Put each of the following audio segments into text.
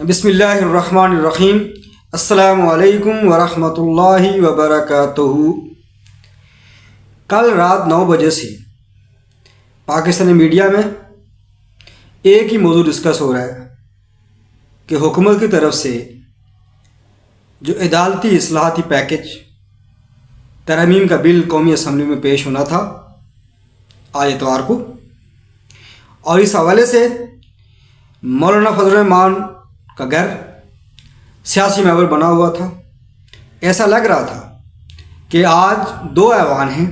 بسم اللہ الرحمن الرحیم۔ السلام علیکم ورحمۃ اللہ وبرکاتہ۔ کل رات 9 بجے سے پاکستانی میڈیا میں ایک ہی موضوع ڈسکس ہو رہا ہے کہ حکومت کی طرف سے جو عدالتی اصلاحاتی پیکج ترمیم کا بل قومی اسمبلی میں پیش ہونا تھا آج اتوار کو، اور اس حوالے سے مولانا فضل الرحمان کا گھر سیاسی محور بنا ہوا تھا۔ ایسا لگ رہا تھا کہ آج 2 ایوان ہیں،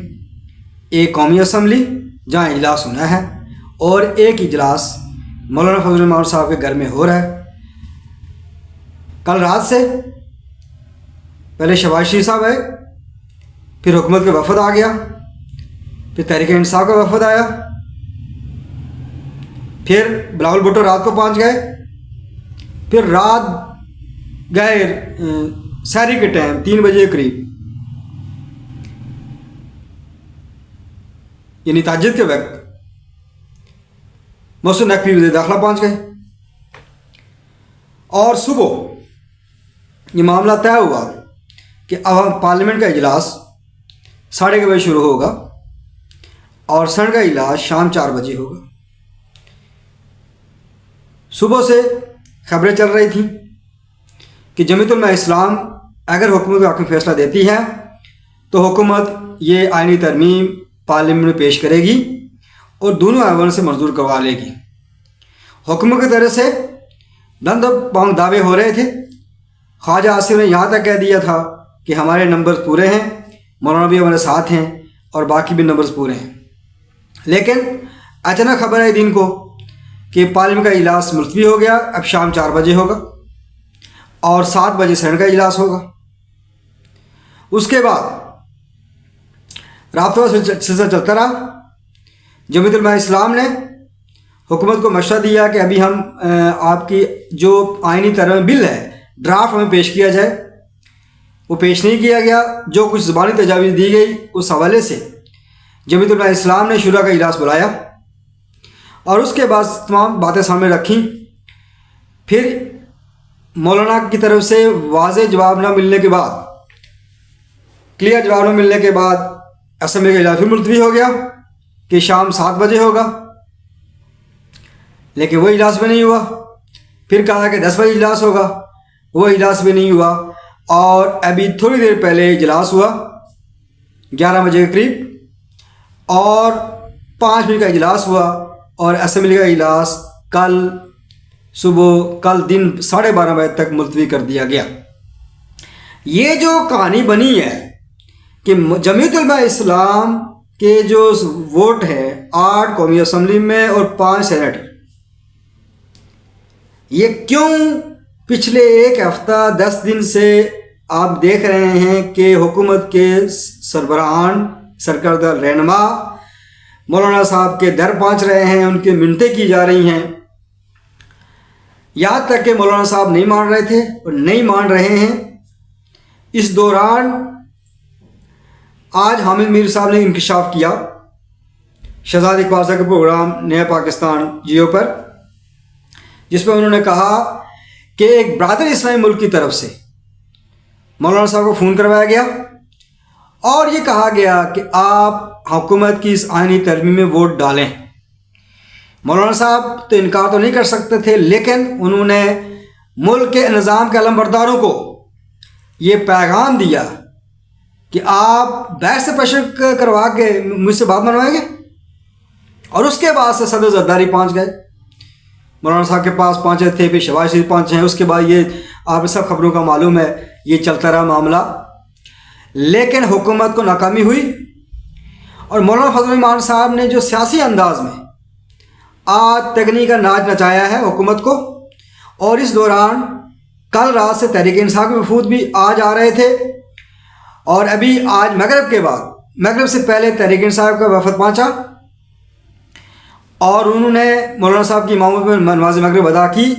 ایک قومی اسمبلی جہاں اجلاس ہونا ہے اور ایک اجلاس مولانا فضل الرحمان صاحب کے گھر میں ہو رہا ہے۔ کل رات سے پہلے شہباز شریف صاحب آئے، پھر حکومت کا وفد آ گیا، پھر تحریک انصاف کا وفد آیا، پھر بلاول بھٹو رات کو پہنچ گئے، پھر رات گئے سحری کے ٹائم 3 بجے کے قریب، یعنی تہجد کے وقت محسن نقوی وزیر داخلہ پہنچ گئے، اور صبح یہ معاملہ طے ہوا کہ عوام پارلیمنٹ کا اجلاس 11:30 بجے شروع ہوگا اور سن کا اجلاس شام 4 بجے ہوگا۔ صبح سے خبریں چل رہی تھیں کہ جمعیت علماء اسلام اگر حکومت کا حق میں فیصلہ دیتی ہے تو حکومت یہ آئینی ترمیم پارلیمنٹ میں پیش کرے گی اور دونوں ایوان سے منظور کروا لے گی۔ حکومت کی طرف سے دند پاؤں دعوے ہو رہے تھے۔ خواجہ آصف نے یہاں تک کہہ دیا تھا کہ ہمارے نمبرز پورے ہیں، مولانا بھی ہمارے ساتھ ہیں اور باقی بھی نمبرز پورے ہیں، لیکن اچانک خبر آئی دن کو کہ پارلیمنٹ کا اجلاس ملتوی ہو گیا، اب شام 4 بجے ہوگا اور 7 بجے سینٹ کا اجلاس ہوگا۔ اس کے بعد رابطہ سلسلہ چلتا رہا۔ جمعیت علماء اسلام نے حکومت کو مشورہ دیا کہ ابھی ہم آپ کی جو آئینی ترمیم بل ہے ڈرافٹ ہمیں پیش کیا جائے، وہ پیش نہیں کیا گیا۔ جو کچھ زبانی تجاویز دی گئی اس حوالے سے جمعیت علماء اسلام نے شورا کا اجلاس بلایا اور اس کے بعد تمام باتیں سامنے رکھیں۔ پھر مولانا کی طرف سے واضح جواب نہ ملنے کے بعد، کلیئر جواب نہ ملنے کے بعد اسمبلی کا اجلاس پھر ملتوی ہو گیا کہ شام 7 بجے ہوگا، لیکن وہ اجلاس بھی نہیں ہوا۔ پھر کہا کہ 10 بجے اجلاس ہوگا، وہ اجلاس بھی نہیں ہوا، اور ابھی تھوڑی دیر پہلے اجلاس ہوا 11 بجے کے قریب، اور 5 منٹ کا اجلاس ہوا اور اسمبلی کا اجلاس کل دن 12:30 بجے تک ملتوی کر دیا گیا۔ یہ جو کہانی بنی ہے کہ جمعیت علماء اسلام کے جو ووٹ ہے 8 قومی اسمبلی میں اور 5 سینٹ، یہ کیوں پچھلے 1 ہفتہ 10 دن سے آپ دیکھ رہے ہیں کہ حکومت کے سربراہان سرکردہ رہنما مولانا صاحب کے در پہنچ رہے ہیں، ان کی منتیں کی جا رہی ہیں، یہاں تک کہ مولانا صاحب نہیں مان رہے تھے اور نہیں مان رہے ہیں۔ اس دوران آج حامد میر صاحب نے انکشاف کیا شہزاد اقبال صاحب کے پروگرام نیا پاکستان جیو پر، جس میں انہوں نے کہا کہ ایک برادر اسلامی ملک کی طرف سے مولانا صاحب کو فون کروایا گیا اور یہ کہا گیا کہ آپ حکومت کی اس آئینی ترمیم میں ووٹ ڈالیں۔ مولانا صاحب تو انکار تو نہیں کر سکتے تھے، لیکن انہوں نے ملک کے نظام کے علمبرداروں کو یہ پیغام دیا کہ آپ بیٹھ سے پریشر کروا کے مجھ سے بات منوائیں گے، اور اس کے بعد سے صدر زرداری پہنچ گئے، مولانا صاحب کے پاس پہنچے تھے، پھر شہباز شریف پہنچے ہیں، اس کے بعد یہ آپ سب خبروں کا معلوم ہے، یہ چلتا رہا معاملہ، لیکن حکومت کو ناکامی ہوئی۔ اور مولانا فضل الرحمان صاحب نے جو سیاسی انداز میں آج تگنی کا ناچ نچایا ہے حکومت کو، اور اس دوران کل رات سے تحریک انصاف کے وفود بھی آج آ رہے تھے، اور ابھی آج مغرب سے پہلے تحریک انصاف کا وفد پہنچا اور انہوں نے مولانا صاحب کی امامت میں نماز مغرب ادا کی۔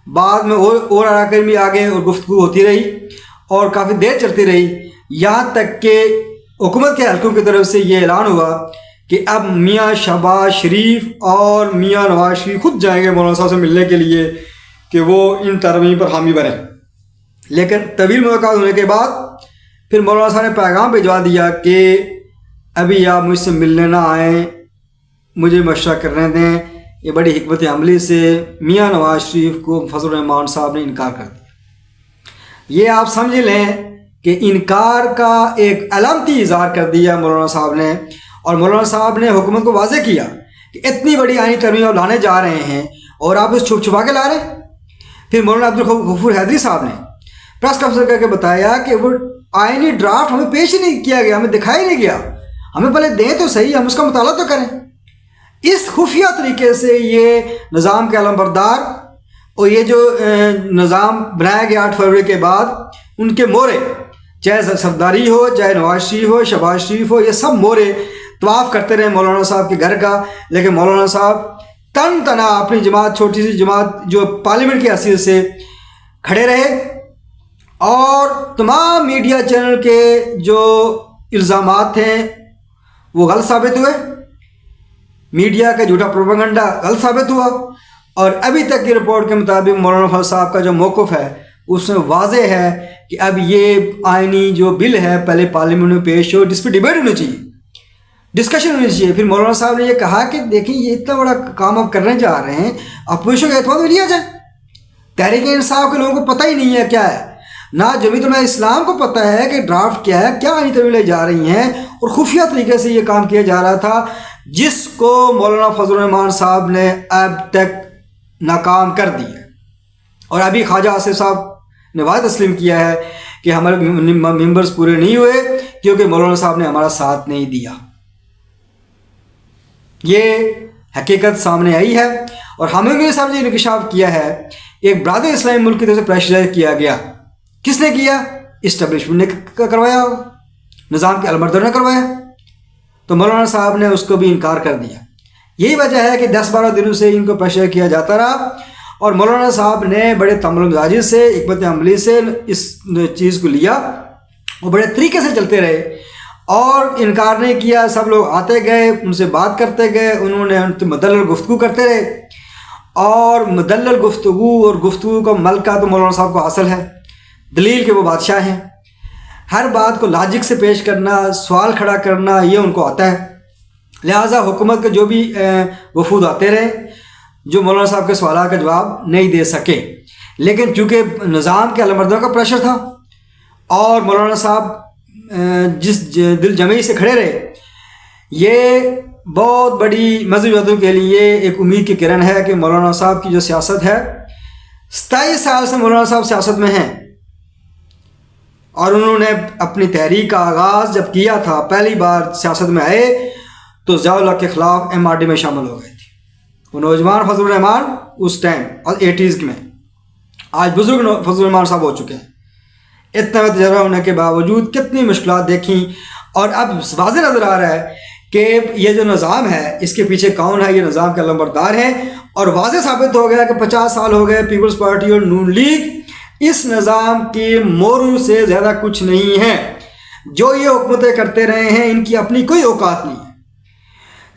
بعد میں اور اراکین بھی آگے اور گفتگو ہوتی رہی اور کافی دیر چلتی رہی، یہاں تک کہ حکومت کے حلقوں کی طرف سے یہ اعلان ہوا کہ اب میاں شہباز شریف اور میاں نواز شریف خود جائیں گے مولانا صاحب سے ملنے کے لیے کہ وہ ان ترمیم پر حامی بنے، لیکن طویل ملاقات ہونے کے بعد پھر مولانا صاحب نے پیغام بھجوا دیا کہ ابھی آپ مجھ سے ملنے نہ آئیں، مجھے مشورہ کرنے دیں۔ یہ بڑی حکمت عملی سے میاں نواز شریف کو فضل الرحمان صاحب نے انکار کر دیا۔ یہ آپ سمجھ لیں کہ انکار کا ایک علامتی اظہار کر دیا مولانا صاحب نے، اور مولانا صاحب نے حکومت کو واضح کیا کہ اتنی بڑی آئینی ترمیم آپ لانے جا رہے ہیں اور آپ اس چھپ چھپا کے لا رہے ہیں۔ پھر مولانا عبدالغفور حیدری صاحب نے پریس کانفرنس کر کے بتایا کہ وہ آئینی ڈرافٹ ہمیں پیش ہی نہیں کیا گیا، ہمیں دکھایا نہیں گیا، ہمیں پہلے دیں تو صحیح، ہم اس کا مطالعہ تو کریں۔ اس خفیہ طریقے سے یہ نظام کے علمبردار اور یہ جو نظام بنایا گیا 8 فروری کے بعد، ان کے مورے، چاہے صفداری ہو، چاہے نواز شریف ہو، شہباز شریف ہو، یہ سب مورے طواف کرتے رہے مولانا صاحب کے گھر کا، لیکن مولانا صاحب تن تنا اپنی جماعت، چھوٹی سی جماعت جو پارلیمنٹ کی حیثیت سے کھڑے رہے، اور تمام میڈیا چینل کے جو الزامات ہیں وہ غلط ثابت ہوئے، میڈیا کا جھوٹا پروپیگنڈا غلط ثابت ہوا، اور ابھی تک کی رپورٹ کے مطابق مولانا فضل صاحب کا جو موقف ہے اس میں واضح ہے کہ اب یہ آئینی جو بل ہے پہلے پارلیمنٹ میں پیش ہو، جس پہ ڈیبیٹ ہونی چاہیے، ڈسکشن ہونی چاہیے۔ پھر مولانا صاحب نے یہ کہا کہ دیکھیں یہ اتنا بڑا کام آپ کرنے جا رہے ہیں، اپوزیشن کا اعتماد میں لیا جائے۔ تحریک انصاف کے لوگوں کو پتہ ہی نہیں ہے کیا ہے، نہ جمعیت علماء اسلام کو پتہ ہے کہ ڈرافٹ کیا ہے، کیا آئینی ترمیمیں جا رہی ہیں، اور خفیہ طریقے سے یہ کام کیا جا رہا تھا جس کو مولانا فضل الرحمان صاحب نے اب تک ناکام کر دیا۔ اور ابھی خواجہ آصف صاحب نے وعدہ تسلیم کیا ہے کہ ہمارے ممبرز پورے نہیں ہوئے کیونکہ مولانا صاحب نے ہمارا ساتھ نہیں دیا۔ یہ حقیقت سامنے آئی ہے، اور ہمیں بھی صاحب نے انکشاف کیا ہے، ایک برادر اسلامی ملک کی طرف سے پریشرائز کیا گیا۔ کس نے کیا؟ اسٹیبلشمنٹ نے کروایا، نظام کے علمبردار نے کروایا، تو مولانا صاحب نے اس کو بھی انکار کر دیا۔ یہی وجہ ہے کہ 10-12 دنوں سے ان کو پریشر کیا جاتا رہا، اور مولانا صاحب نے بڑے تمل و مزاجی سے، حکمت عملی سے اس چیز کو لیا اور بڑے طریقے سے چلتے رہے، اور انکار نہیں کیا۔ سب لوگ آتے گئے، ان سے بات کرتے گئے، انہوں نے ان سے مدلل گفتگو کرتے رہے، اور مدلل گفتگو اور گفتگو کا ملکہ تو مولانا صاحب کو حاصل ہے، دلیل کے وہ بادشاہ ہیں، ہر بات کو لاجک سے پیش کرنا، سوال کھڑا کرنا، یہ ان کو آتا ہے۔ لہٰذا حکومت کے جو بھی وفود آتے رہے جو مولانا صاحب کے سوالات کا جواب نہیں دے سکے، لیکن چونکہ نظام کے علمبرداروں کا پریشر تھا اور مولانا صاحب جس دل جمعی سے کھڑے رہے، یہ بہت بڑی مذہبی جماعتوں کے لیے ایک امید کی کرن ہے کہ مولانا صاحب کی جو سیاست ہے، 27 سال سے مولانا صاحب سیاست میں ہیں، اور انہوں نے اپنی تحریک کا آغاز جب کیا تھا، پہلی بار سیاست میں آئے تو ضیاء الحق کے خلاف MRD میں شامل ہو گئے تھے۔ وہ نوجوان فضل الرحمان اس ٹائم اور 80s میں، آج بزرگ فضل الرحمان صاحب ہو چکے ہیں۔ اتنا تجربہ ہونے کے باوجود کتنی مشکلات دیکھیں، اور اب واضح نظر آ رہا ہے کہ یہ جو نظام ہے اس کے پیچھے کون ہے، یہ نظام کے علمبردار ہیں، اور واضح ثابت ہو گیا کہ 50 سال ہو گئے پیپلز پارٹی اور نون لیگ اس نظام کی موروں سے زیادہ کچھ نہیں ہے۔ جو یہ حکومتیں کرتے رہے ہیں ان کی اپنی کوئی اوقات نہیں ہے،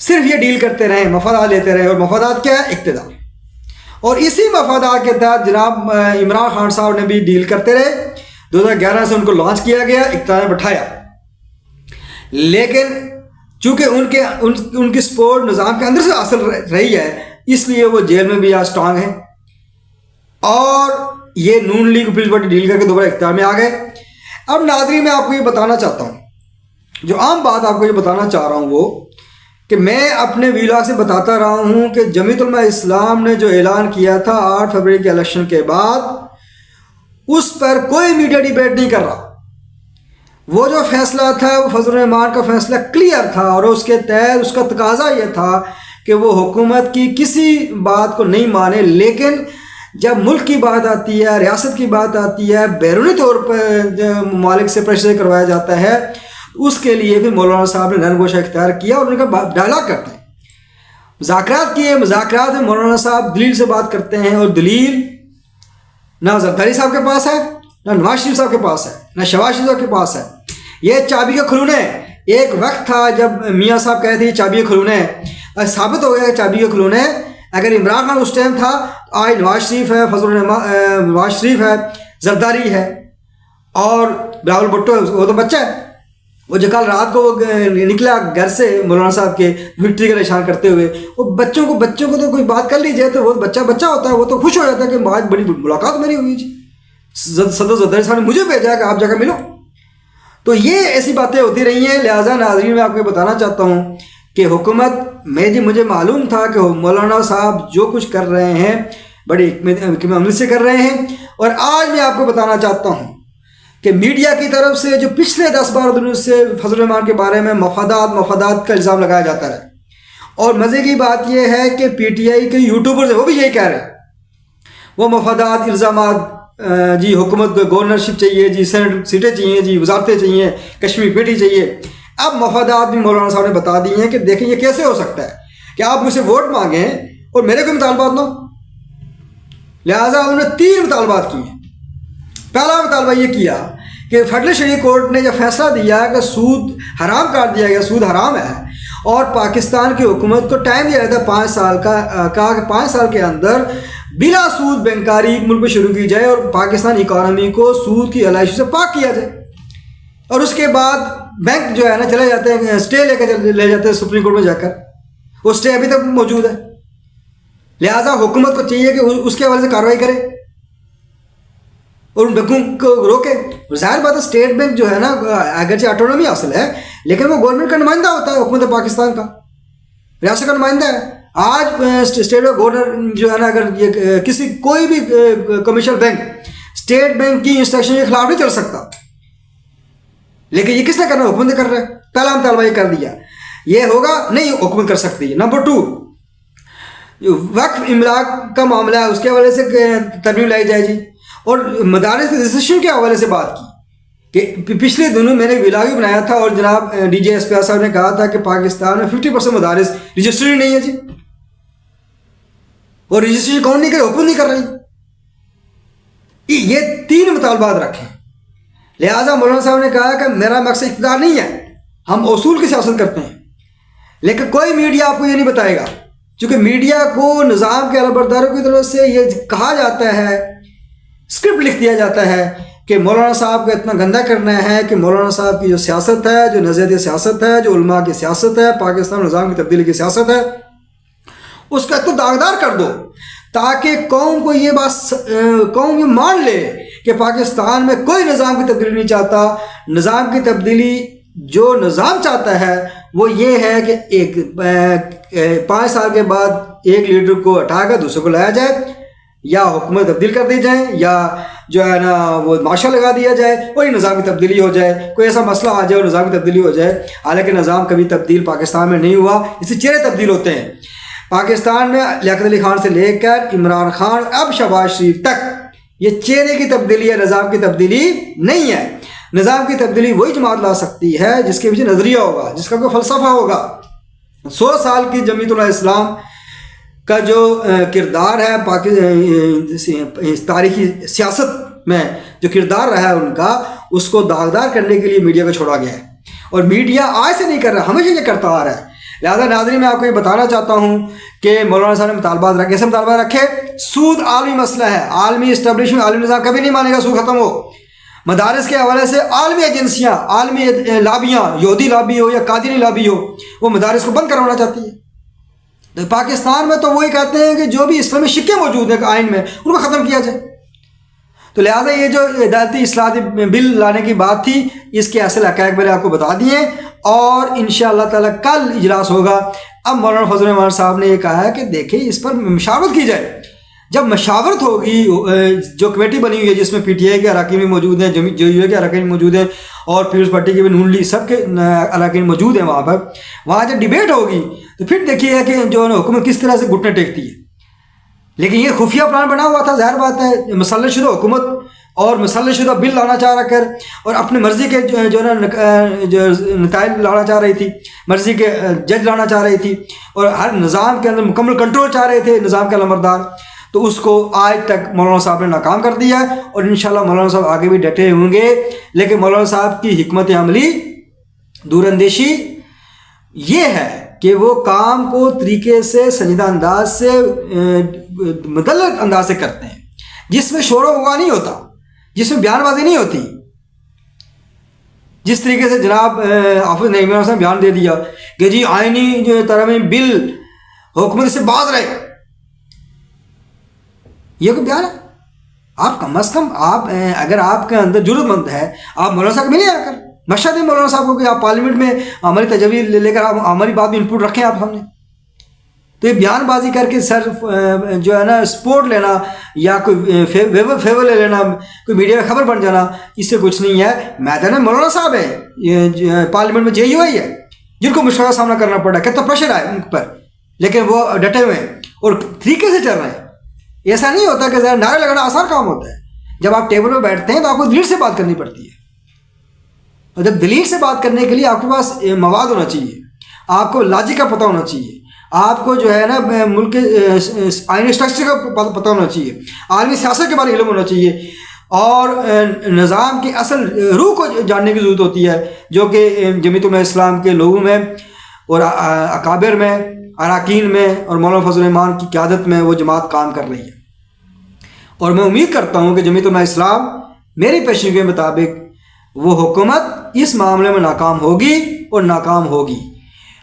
صرف یہ ڈیل کرتے رہے، مفادات لیتے رہے، اور مفادات کیا ہے؟ اقتدار۔ اور اسی مفادات کے تحت جناب عمران خان صاحب نے بھی ڈیل کرتے رہے، 2011 سے ان کو لانچ کیا گیا، اقتدار میں بٹھایا، لیکن چونکہ ان کی سپورٹ نظام کے اندر سے حاصل رہی ہے، اس لیے وہ جیل میں بھی آج اسٹرانگ ہیں، اور یہ نون لیگ پیپلز پارٹی ڈیل کر کے دوبارہ اقتدار میں آ گئے۔ اب ناظرین میں آپ کو یہ بتانا چاہتا ہوں، جو عام بات آپ کو یہ بتانا چاہ رہا ہوں وہ کہ میں اپنے ویلاگ سے بتاتا رہا ہوں کہ جمعیت علماء اسلام نے جو اعلان کیا تھا 8 فروری کے الیکشن کے بعد، اس پر کوئی میڈیا ڈیبیٹ نہیں کر رہا۔ وہ جو فیصلہ تھا وہ فضل الرحمان کا فیصلہ کلیئر تھا، اور اس کے تحت اس کا تقاضا یہ تھا کہ وہ حکومت کی کسی بات کو نہیں مانے، لیکن جب ملک کی بات آتی ہے، ریاست کی بات آتی ہے، بیرونی طور پر ممالک سے پریشر کروایا جاتا ہے، اس کے لیے پھر مولانا صاحب نے نرم گوشہ اختیار کیا، اور ان کا ڈائلاگ کرتے ہیں، مذاکرات کیے۔ مذاکرات میں مولانا صاحب دلیل سے بات کرتے ہیں، اور دلیل نہ زرداری صاحب کے پاس ہے، نہ نواز شریف صاحب کے پاس ہے، نہ شہباز شریف صاحب کے پاس ہے۔ یہ چابی کے کھلونے، ایک وقت تھا جب میاں صاحب کہے تھے یہ چابی کے کھلونے، ثابت ہو گیا کہ چابی کے کھلونے اگر عمران خان اس ٹائم تھا آج نواز شریف ہے، فضل نواز شریف ہے، زرداری ہے اور بلاول بھٹو ہے، وہ تو بچہ ہے. وہ جو کل رات کو نکلا گھر سے مولانا صاحب کے وکٹری کا نشان کرتے ہوئے، وہ بچوں کو تو کوئی بات کر لی جائے تو وہ بچہ ہوتا ہے، وہ تو خوش ہو جاتا ہے کہ آج بڑی ملاقات میری ہوئی جی، صدر زرداری صاحب نے مجھے بھیجا کہ آپ جا کر ملو. تو یہ ایسی باتیں ہوتی رہی ہیں. لہٰذا ناظرین میں آپ کو بتانا چاہتا ہوں کہ حکومت میں مجھے معلوم تھا کہ مولانا صاحب جو کچھ کر رہے ہیں بڑی حکمت عملی سے کر رہے ہیں. اور آج میں آپ کو بتانا چاہتا ہوں کہ میڈیا کی طرف سے جو پچھلے 10-12 دنوں سے فضل الرحمان کے بارے میں مفادات کا الزام لگایا جاتا ہے. اور مزے کی بات یہ ہے کہ پی ٹی آئی کے یوٹیوبرز وہ بھی یہی کہہ رہے ہیں، وہ مفادات، الزامات، جی حکومت کو گورنرشپ چاہیے، جی سینٹ سیٹیں چاہیے، جی وزارتیں چاہیے، کشمیر پیٹی چاہیے. اب مفادات بھی مولانا صاحب نے بتا دی ہیں کہ دیکھیں یہ کیسے ہو سکتا ہے کہ آپ مجھ سے ووٹ مانگیں اور میرے کوئی مطالبات نہ ہو. لہٰذا انہوں نے 3 مطالبات کیے. پہلا مطالبہ یہ کیا کہ فیڈرل شریعہ کورٹ نے یہ فیصلہ دیا کہ سود حرام کر دیا گیا، سود حرام ہے، اور پاکستان کی حکومت کو ٹائم دیا گیا تھا 5 سال کا، کہا کہ 5 سال کے اندر بلا سود بینکاری ملک میں شروع کی جائے اور پاکستان اکانومی کو سود کی علائشی سے پاک کیا جائے. اور اس کے بعد بینک جو ہے نا چلے جاتے ہیں، اسٹے لے جاتے ہیں سپریم کورٹ میں جا کر، وہ اسٹے ابھی تک موجود ہے. لہٰذا حکومت کو چاہیے کہ اس کے حوالے سے کارروائی کرے اور ان بینکوں کو روکے. ظاہر بات ہے اسٹیٹ بینک جو ہے نا اگرچہ آٹونومی حاصل ہے لیکن وہ گورنمنٹ کا نمائندہ ہوتا ہے، حکومت پاکستان کا، ریاست کا نمائندہ ہے. آج اسٹیٹ بینک گورنر جو ہے نا اگر یہ کوئی بھی کمرشل بینک اسٹیٹ بینک کی انسٹرکشن کے خلاف نہیں چل سکتا، لیکن یہ کس نے کرنا ہے؟ حکومت نے کر رہا ہے. پہلا مطالبہ یہ کر دیا، یہ ہوگا نہیں، حکومت کر سکتی ہے. نمبر 2، وقف املاک کا معاملہ ہے، اس کے حوالے سے ترمیم لائی جائے جی. اور مدارس کے رجسٹریشن کے حوالے سے بات کی کہ پچھلے دنوں میں نے ولاگ بنایا تھا اور جناب D J S P R صاحب نے کہا تھا کہ پاکستان میں 50% مدارس رجسٹری نہیں ہے جی، اور رجسٹریشن کون نہیں کرے؟ حکومت نہیں کر رہی. یہ 3 مطالبات رکھیں. لہٰذا مولانا صاحب نے کہا کہ میرا مقصد اقتدار نہیں ہے، ہم اصول کی سیاست کرتے ہیں. لیکن کوئی میڈیا آپ کو یہ نہیں بتائے گا، چونکہ میڈیا کو نظام کے علمبرداروں کی طرف سے یہ کہا جاتا ہے، اسکرپٹ لکھ دیا جاتا ہے کہ مولانا صاحب کا اتنا گندہ کرنا ہے کہ مولانا صاحب کی جو سیاست ہے، جو نظریاتی سیاست ہے، جو علماء کی سیاست ہے، پاکستان نظام کی تبدیلی کی سیاست ہے، اس کا تو داغدار کر دو تاکہ قوم کو یہ بات قوم یہ مان لے کہ پاکستان میں کوئی نظام کی تبدیلی نہیں چاہتا. نظام کی تبدیلی جو نظام چاہتا ہے وہ یہ ہے کہ 5 سال کے بعد ایک لیڈر کو ہٹا کر دوسرے کو لایا جائے، یا حکومت تبدیل کر دی جائے، یا جو ہے نا وہ معاشرہ لگا دیا جائے اور یہ نظام کی تبدیلی ہو جائے. کوئی ایسا مسئلہ آ جائے اور نظام کی تبدیلی ہو جائے. حالانکہ نظام کبھی تبدیل پاکستان میں نہیں ہوا، اس سے چہرے تبدیل ہوتے ہیں. پاکستان میں لیاقت علی خان سے لے کر عمران خان اب شہباز شریف تک یہ چہرے کی تبدیلی ہے، نظام کی تبدیلی نہیں ہے. نظام کی تبدیلی وہی جماعت لا سکتی ہے جس کے پیچھے نظریہ ہوگا، جس کا کوئی فلسفہ ہوگا. 100 سال کی جمعیت الاسلام کا جو کردار ہے تاریخی سیاست میں جو کردار رہا ہے ان کا، اس کو داغدار کرنے کے لیے میڈیا کو چھوڑا گیا ہے. اور میڈیا آج سے نہیں کر رہا، ہمیشہ یہ کرتا آ رہا ہے. لہٰذا ناظرین میں آپ کو یہ بتانا چاہتا ہوں کہ مولانا صاحب نے مطالبات رکھے. ایسے مطالبات رکھے، سود عالمی مسئلہ ہے، عالمی اسٹیبلشمنٹ، عالمی نظام کبھی نہیں مانے گا سود ختم ہو. مدارس کے حوالے سے عالمی ایجنسیاں، عالمی لابیاں، یہودی لابی ہو یا قادری لابی ہو، وہ مدارس کو بند کروانا چاہتی ہے. تو پاکستان میں تو وہی کہتے ہیں کہ جو بھی اسلامی شکیں موجود ہیں آئین میں ان کو ختم کیا جائے. تو لہٰذا یہ جو عدالتی اصلاحاتی بل لانے کی بات تھی، اس کے اصل حقائق میں نے آپ کو بتا دیے، اور انشاءاللہ تعالیٰ کل اجلاس ہوگا. اب مولانا فضل الرحمان صاحب نے یہ کہا ہے کہ دیکھیں اس پر مشاورت کی جائے. جب مشاورت ہوگی، جو کمیٹی بنی ہوئی ہے جس میں پی ٹی آئی کے اراکین بھی موجود ہیں، جو یو اے کے اراکین موجود ہیں، اور پیپلز پارٹی کے بھی نون لیگ سب کے اراکین موجود ہیں وہاں جب ڈیبیٹ ہوگی تو پھر دیکھیے کہ جو حکومت کس طرح سے گھٹنے ٹیکتی ہے. لیکن یہ خفیہ پلان بنا ہوا تھا، ظاہر بات ہے مسلط شدہ حکومت اور مسلط شدہ بل لانا چاہ رہا کر اور اپنی مرضی کے جو نتائج لانا چاہ رہی تھی، مرضی کے جج لانا چاہ رہی تھی، اور ہر نظام کے اندر مکمل کنٹرول چاہ رہے تھے نظام کے علمبردار. تو اس کو آج تک مولانا صاحب نے ناکام کر دیا ہے، اور انشاءاللہ مولانا صاحب آگے بھی ڈٹے ہوں گے. لیکن مولانا صاحب کی حکمت عملی، دور اندیشی یہ ہے کہ وہ کام کو طریقے سے سنجیدہ انداز سے مدلل انداز سے کرتے ہیں، جس میں شور و غوغا نہیں ہوتا، جس میں بیان بازی نہیں ہوتی. جس طریقے سے جناب حافظ نعیم نے بیان دے دیا کہ جی آئینی جو ترمیم بل حکومت سے باز رہے، یہ کوئی بیان ہے؟ آپ کم از کم آپ اگر آپ کے اندر جرات مند ہے، آپ مولانا صاحب ملے آ کر مشورہ دیں مولانا صاحب کو کہ آپ پارلیمنٹ میں ہماری تجویز لے کر آپ ہماری بات میں انپوٹ رکھیں آپ سامنے. تو یہ بیان بازی کر کے سر جو ہے نا سپورٹ لینا یا کوئی فیور لے لینا، کوئی میڈیا میں خبر بن جانا، اس سے کچھ نہیں ہے. میدان مولانا صاحب ہے، یہ پارلیمنٹ میں JUI ہے جن کو مشکل کا سامنا کرنا پڑا ہے، کتنا پریشر ہے ان پر، لیکن وہ ڈٹے ہوئے ہیں اور طریقے سے چل رہے ہیں. ایسا نہیں ہوتا کہ ذرا نعرے لگانا آسان کام ہوتا ہے. جب آپ ٹیبل پہ بیٹھتے ہیں تو آپ کو دلیل سے بات کرنی پڑتی ہے، اور جب دلیل سے بات کرنے کے لیے آپ کے پاس مواد ہونا چاہیے، آپ کو لاجک کا پتہ ہونا چاہیے، آپ کو جو ہے نا ملک کے آئینی اسٹرکچر کا پتہ ہونا چاہیے، عالمی سیاست کے بارے میں علم ہونا چاہیے، اور نظام کی اصل روح کو جاننے کی ضرورت ہوتی ہے، جو کہ جمعیت علماء اسلام کے لوگوں میں اور اکابر میں، اراکین میں اور مولانا فضل الرحمان کی قیادت میں وہ جماعت کام کر رہی ہے. اور میں امید کرتا ہوں کہ جمعیت علماء اسلام میری پیشین کے مطابق وہ حکومت اس معاملے میں ناکام ہوگی اور ناکام ہوگی،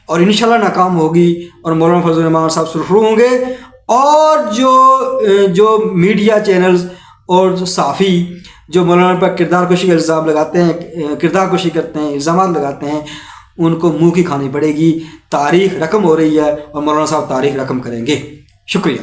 اور انشاءاللہ ناکام ہوگی، اور مولانا فضل الرحمان صاحب سرخرو ہوں گے. اور جو میڈیا چینلز اور صحافی جو مولانا پر کردار کشی کا الزام لگاتے ہیں، کردار کشی کرتے ہیں، الزامات لگاتے ہیں، ان کو منہ کی کھانی پڑے گی. تاریخ رقم ہو رہی ہے اور مولانا صاحب تاریخ رقم کریں گے. شکریہ.